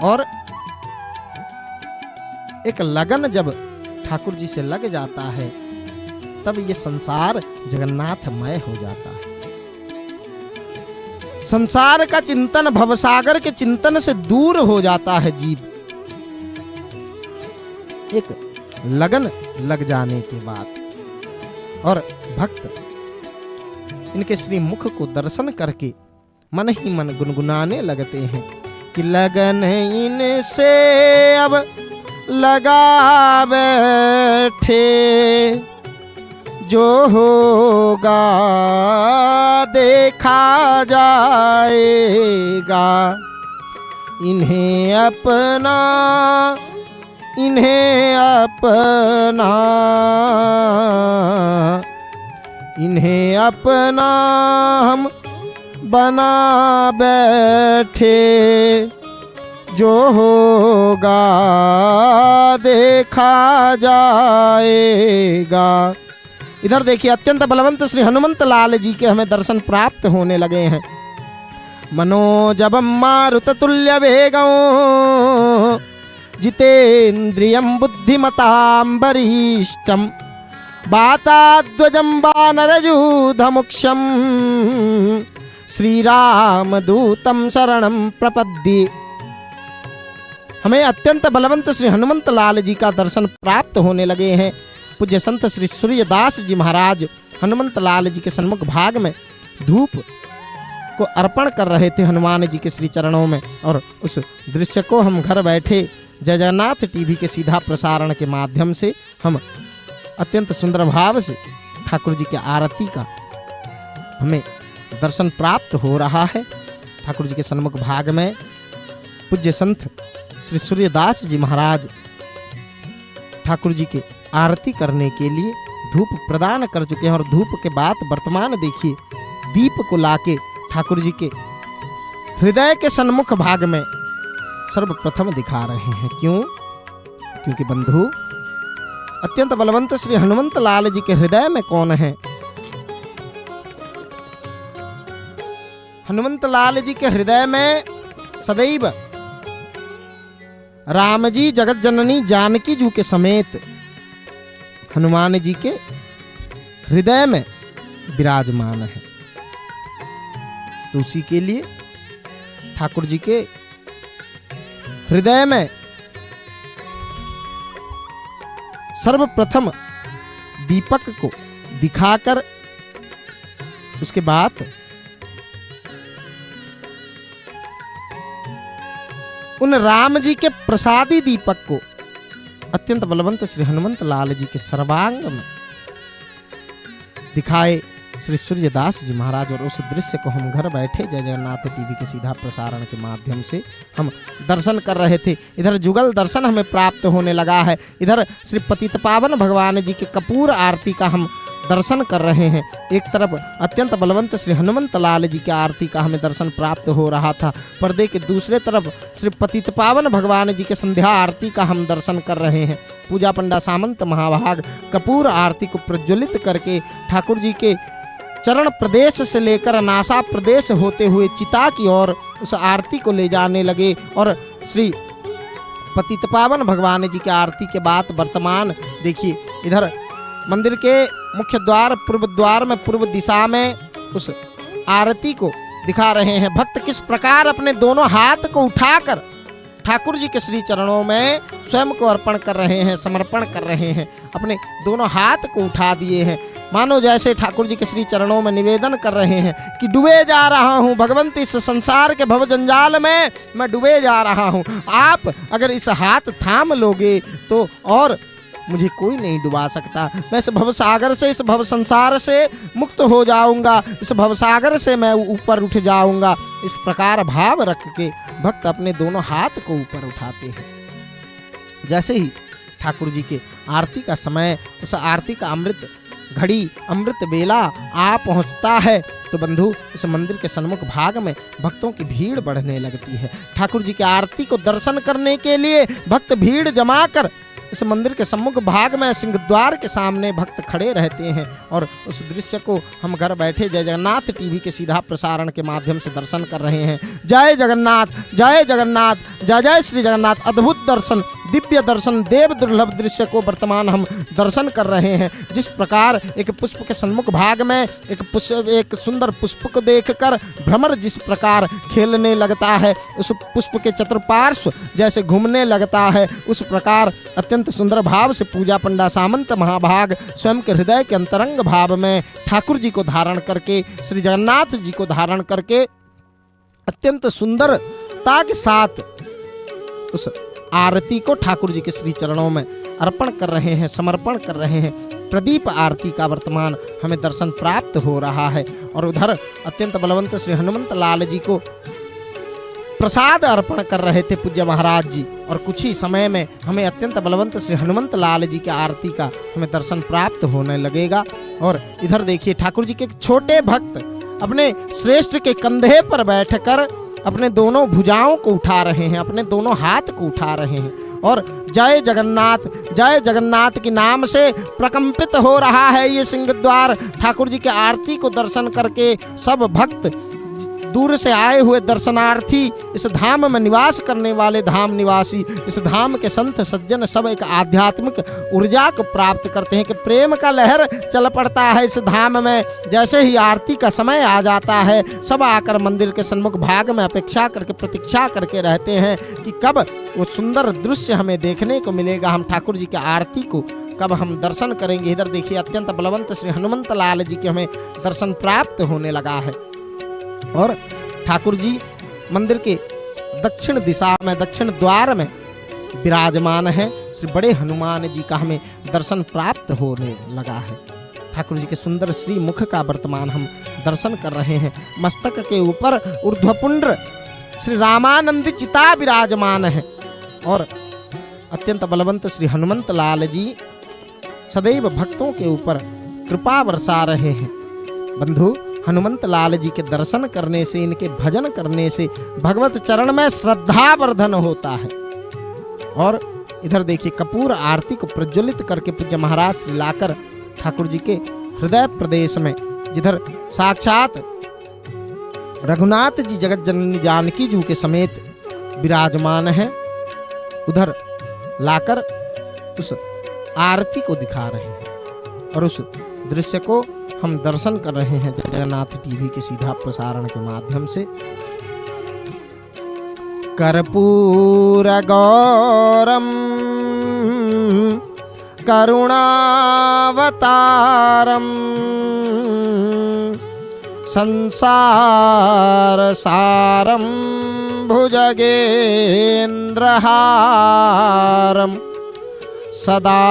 और एक लगन जब ठाकुर जी से लग जाता है तब ये संसार जगन्नाथमय हो जाता है। संसार का चिंतन, भवसागर के चिंतन से दूर हो जाता है जीव, एक लगन लग जाने के बाद। और भक्त इनके श्री मुख को दर्शन करके मन ही मन गुनगुनाने लगते हैं कि लगन इनसे अब लगा बैठे, जो होगा देखा जाएगा। इन्हें अपना, इन्हें अपना, इन्हें अपना हम बना बैठे, जो होगा देखा जाएगा। इधर देखिए अत्यंत बलवंत श्री हनुमंत लाल जी के हमें दर्शन प्राप्त होने लगे हैं। मनोजवम मारुत तुल्य वेगं जितेन्द्रियं बुद्धिमतां वरिष्ठं वाताध्वजं वानरयूथमुख्यं श्री राम दूतं शरणं प्रपद्ये। हमें अत्यंत बलवंत श्री हनुमंत लाल जी का दर्शन प्राप्त होने लगे हैं। पूज्य संत श्री सूर्यदास जी महाराज हनुमंत लाल जी के सन्मुख भाग में धूप को अर्पण कर रहे थे हनुमान जी के श्री चरणों में, और उस दृश्य को हम घर बैठे जय जगन्नाथ टीवी के सीधा प्रसारण के माध्यम से हम अत्यंत सुंदर भाव से ठाकुर जी के आरती का हमें दर्शन प्राप्त हो रहा है। ठाकुर जी के सन्मुख भाग में पूज्य संत श्री सूर्यदास जी महाराज ठाकुर जी के आरती करने के लिए धूप प्रदान कर चुके हैं, और धूप के बाद वर्तमान देखिए दीप को लाके ठाकुर जी के हृदय के सन्मुख भाग में सर्वप्रथम दिखा रहे हैं। क्यों? क्योंकि बंधु अत्यंत बलवंत श्री हनुमंत लाल जी के हृदय में कौन है? हनुमंत लाल जी के हृदय में सदैव राम जी जगत जननी जानकी जी के समेत हनुमान जी के हृदय में विराजमान है। तो उसी के लिए ठाकुर जी के हृदय में सर्वप्रथम दीपक को दिखाकर उसके बाद उन राम जी के प्रसादी दीपक को अत्यंत बलवंत श्री हनुमंत लाल जी के सर्वांग में दिखाए श्री सूर्यदास जी महाराज। और उस दृश्य को हम घर बैठे जय जगन्नाथ टीवी के सीधा प्रसारण के माध्यम से हम दर्शन कर रहे थे। इधर जुगल दर्शन हमें प्राप्त होने लगा है। इधर श्री पतित पावन भगवान जी के कपूर आरती का हम दर्शन कर रहे हैं। एक तरफ अत्यंत बलवंत श्री हनुमंत लाल जी की आरती का हमें दर्शन प्राप्त हो रहा था, पर्दे के दूसरे तरफ श्री पतित पावन भगवान जी के संध्या आरती का हम दर्शन कर रहे हैं। पूजा पंडा सामंत महाभाग कपूर आरती को प्रज्वलित करके ठाकुर जी के चरण प्रदेश से लेकर नासा प्रदेश होते हुए चिता की ओर उस आरती को ले जाने लगे। और श्री पतित पावन भगवान जी की आरती के बाद वर्तमान देखिए इधर मंदिर के मुख्य द्वार पूर्व द्वार में पूर्व दिशा में उस आरती को दिखा रहे हैं। भक्त किस प्रकार अपने दोनों हाथ को उठाकर ठाकुर जी के श्री चरणों में स्वयं को अर्पण कर रहे हैं, समर्पण कर रहे हैं। अपने दोनों हाथ को उठा दिए हैं, मानो जैसे ठाकुर जी के श्री चरणों में निवेदन कर रहे हैं कि डूबे जा रहा हूँ भगवंत, इस संसार के भव जंजाल में मैं डूबे जा रहा हूँ। आप अगर इस हाथ थाम लोगे तो और मुझे कोई नहीं डुबा सकता। मैं इस भवसागर से, इस भव संसार से मुक्त हो जाऊंगा, इस भवसागर से मैं ऊपर उठ जाऊंगा। इस प्रकार भाव रख के भक्त अपने दोनों हाथ को ऊपर उठाते हैं। जैसे ही ठाकुर जी के आरती का समय, उस आरती का अमृत घड़ी, अमृत बेला आ पहुंचता है तो बंधु इस मंदिर के सन्मुख भाग में भक्तों की भीड़ बढ़ने लगती है। ठाकुर जी की आरती को दर्शन करने के लिए भक्त भीड़ जमाकर इस मंदिर के सम्मुख भाग में सिंह द्वार के सामने भक्त खड़े रहते हैं और उस दृश्य को हम घर बैठे जय जगन्नाथ टीवी के सीधा प्रसारण के माध्यम से दर्शन कर रहे हैं। जय जगन्नाथ, जय जगन्नाथ, जय जय श्री जगन्नाथ। अद्भुत दर्शन, दिव्य दर्शन, देव दुर्लभ दृश्य को वर्तमान हम दर्शन कर रहे हैं। जिस प्रकार एक पुष्प के सन्मुख भाग में एक सुंदर पुष्प को देखकर भ्रमर जिस प्रकार खेलने लगता है, उस पुष्प के चतुर्पार्श्व जैसे घूमने लगता है, उस प्रकार अत्यंत सुंदर भाव से पूजा पंडा सामंत महाभाग स्वयं के हृदय के अंतरंग भाव में ठाकुर जी को धारण करके, श्री जगन्नाथ जी को धारण करके अत्यंत सुंदरता के साथ उस आरती को ठाकुर जी के श्री चरणों में अर्पण कर रहे हैं, समर्पण कर रहे हैं। प्रदीप आरती का वर्तमान हमें दर्शन प्राप्त हो रहा है। और उधर अत्यंत बलवंत श्री हनुमंत लाल जी को प्रसाद अर्पण कर रहे थे पूज्य महाराज जी, और कुछ ही समय में हमें अत्यंत बलवंत श्री हनुमंत लाल जी की आरती का हमें दर्शन प्राप्त होने लगेगा। और इधर देखिए ठाकुर जी के एक छोटे भक्त अपने श्रेष्ठ के कंधे पर बैठकर अपने दोनों भुजाओं को उठा रहे हैं, अपने दोनों हाथ को उठा रहे हैं और जय जगन्नाथ के नाम से प्रकंपित हो रहा है ये सिंह द्वार। ठाकुर जी के आरती को दर्शन करके सब भक्त, दूर से आए हुए दर्शनार्थी, इस धाम में निवास करने वाले धाम निवासी, इस धाम के संत सज्जन सब एक आध्यात्मिक ऊर्जा को प्राप्त करते हैं कि प्रेम का लहर चल पड़ता है इस धाम में। जैसे ही आरती का समय आ जाता है, सब आकर मंदिर के सन्मुख भाग में अपेक्षा करके, प्रतीक्षा करके रहते हैं कि कब वो सुंदर दृश्य हमें देखने को मिलेगा, हम ठाकुर जी की आरती को कब हम दर्शन करेंगे। इधर देखिए अत्यंत बलवंत श्री हनुमंत लाल जी के हमें दर्शन प्राप्त होने लगा है। और ठाकुर जी मंदिर के दक्षिण दिशा में, दक्षिण द्वार में विराजमान है। श्री बड़े हनुमान जी का हमें दर्शन प्राप्त होने लगा है। ठाकुर जी के सुंदर श्री मुख का वर्तमान हम दर्शन कर रहे हैं। मस्तक के ऊपर ऊर्ध्वपुंड्र श्री रामानंद चिता विराजमान है और अत्यंत बलवंत श्री हनुमंत लाल जी सदैव भक्तों के ऊपर कृपा बरसा रहे हैं। बंधु, हनुमंत लाल जी के दर्शन करने से, इनके भजन करने से भगवत चरण में श्रद्धा वर्धन होता है। और इधर देखिए कपूर आरती को प्रज्वलित करके पूज्य महाराज श्री लाकर ठाकुर जी के हृदय प्रदेश में, जिधर साक्षात रघुनाथ जी जगत जननी जानकी जी के समेत विराजमान है, उधर लाकर उस आरती को दिखा रहे हैं और उस दृश्य को हम दर्शन कर रहे हैं जगन्नाथ टीवी के सीधा प्रसारण के माध्यम से। कर्पूर गौरम करुणावतारम संसार सारम भुजगेन्द्रहारम सदा